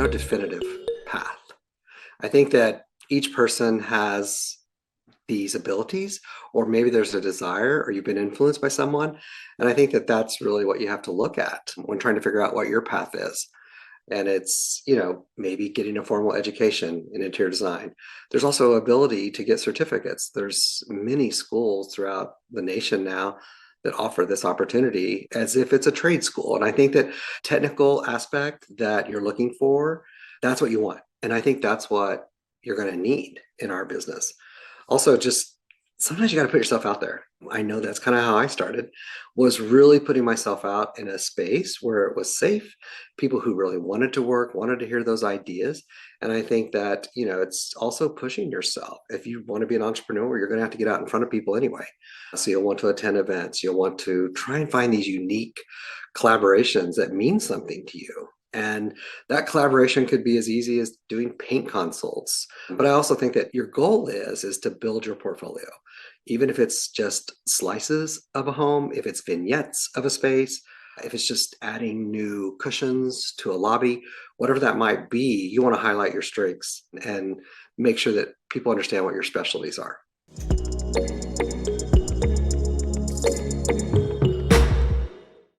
no definitive path. I think that each person has these abilities, or maybe there's a desire, or you've been influenced by someone. And I think that that's really what you have to look at when trying to figure out what your path is. And it's, maybe getting a formal education in interior design. There's also ability to get certificates. There's many schools throughout the nation now that offer this opportunity as if it's a trade school. And I think that technical aspect that you're looking for, that's what you want. And I think that's what you're going to need in our business. Also, just sometimes you got to put yourself out there. I know that's kind of how I started, was really putting myself out in a space where it was safe, people who really wanted to work, wanted to hear those ideas. And I think that, it's also pushing yourself. If you want to be an entrepreneur, you're going to have to get out in front of people anyway. So you'll want to attend events. You'll want to try and find these unique collaborations that mean something to you. And that collaboration could be as easy as doing paint consults. But I also think that your goal is to build your portfolio, even if it's just slices of a home, if it's vignettes of a space, if it's just adding new cushions to a lobby, whatever that might be, you want to highlight your strengths and make sure that people understand what your specialties are.